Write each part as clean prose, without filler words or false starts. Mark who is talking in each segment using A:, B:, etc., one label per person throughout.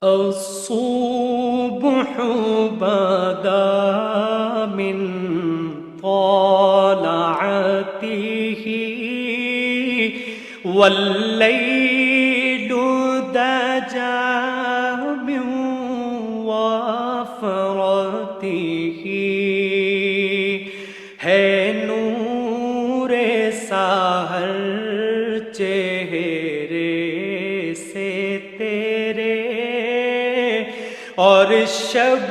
A: الصبح بدا من طلعته والليل دجى من وفرته ہے نور سحر چہرے سے تیرے اور شب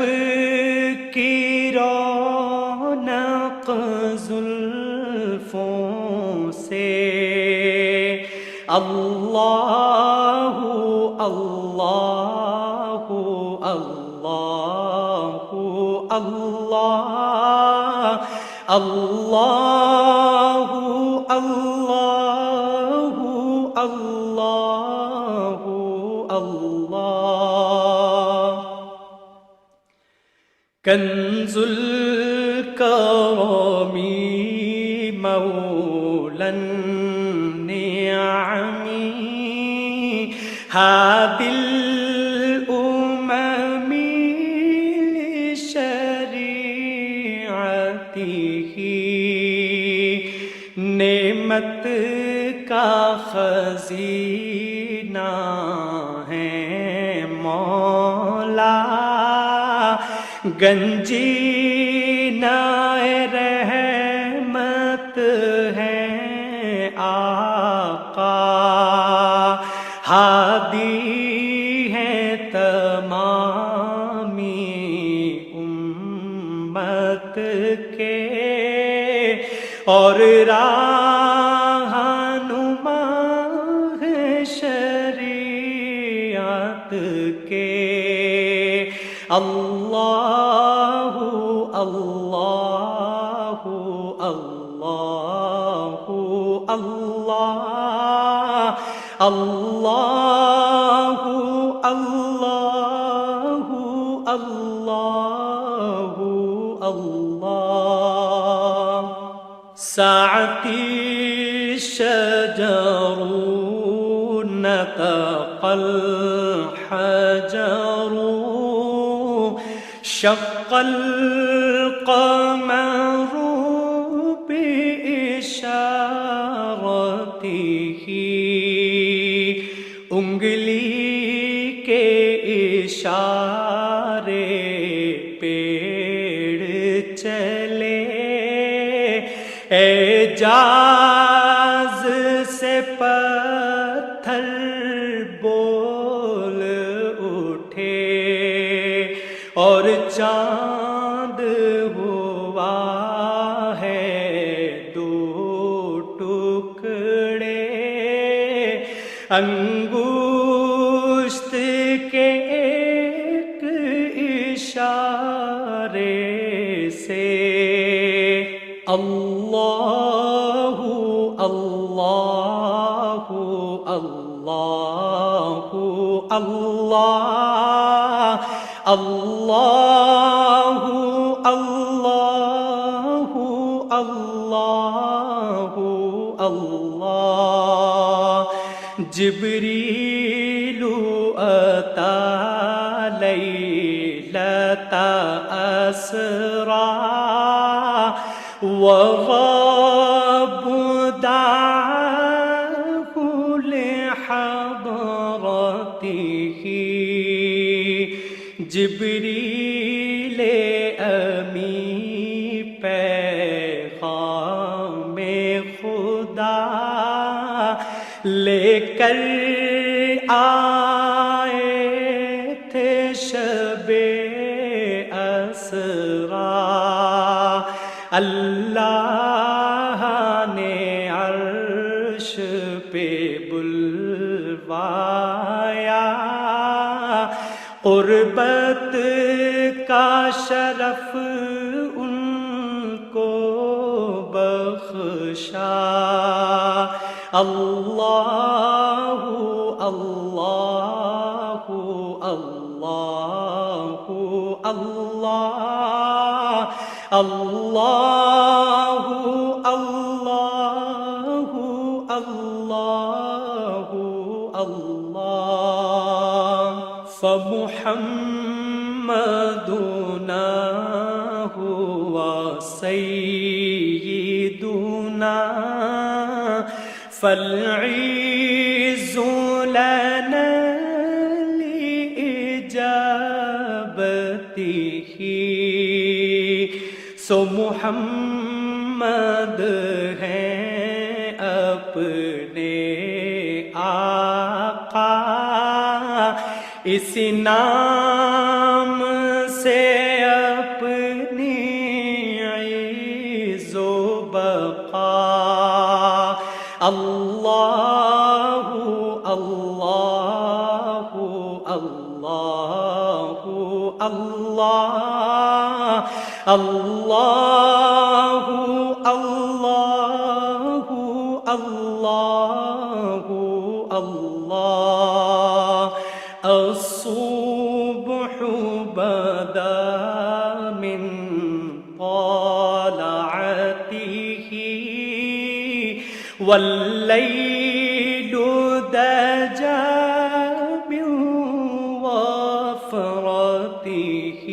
A: کی رونق زلفوں سے اللہ اللہ اللہ اللہ اللہ اللہ اللہ اللہ کنز الکرم مولا النعم هادي الأمم لشريعته نعمت کا خزینہ ہے مولا گنجینہ رحمت ہے آقا ہادی ہے تمامی امت کے اور رہنما ہے شریعت کے اللہ اللہ اللہ اللہ اللہ اللہ اللہ اللہ ساعتی شجر نطق الحجر شق القمر بإشارته انگلی کے اشارے پیڑ چلے اعجاز سے پتھر بول اٹھے اور چاند ہوا ہے دو ٹکڑے انگشت کے ایک اشارے سے اللہ اللہ اللہ اللہ اللہ اللہ اللہ اللہ جبریل اتی لیلۃ اسریٰ وغاب دعاه لحضرته جبریل امی پیغام خدا لے کر آئے تھے شب اسریٰ اللہ نے عرش پہ بلوایا قربت کا شرف ان کو بخشا اللہ اللہ اللہ اللہ اللہ اللہ اللہ اللہ فمحمدنا هو سيدنا فالعز لنا لإجابته سو محمد ہیں اپنے آقا اس نام سے اپنی عز و بقا اللہ اللہ اللہ اللہ اللہ اللہ اللہ اللہ الصبح بدا من طلعته والليل دجى من وفرته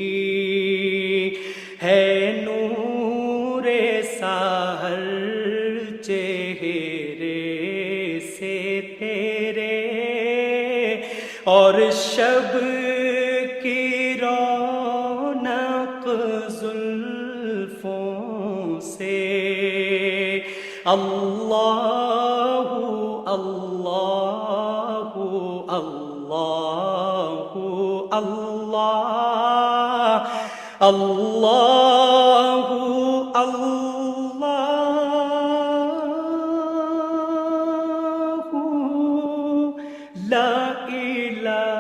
A: ہے نور سحر چہرے سے تیرے اور شب کی رونق زلفوں سے اللہ اللہ اللہ اللہ اللہ اللہ لا الہ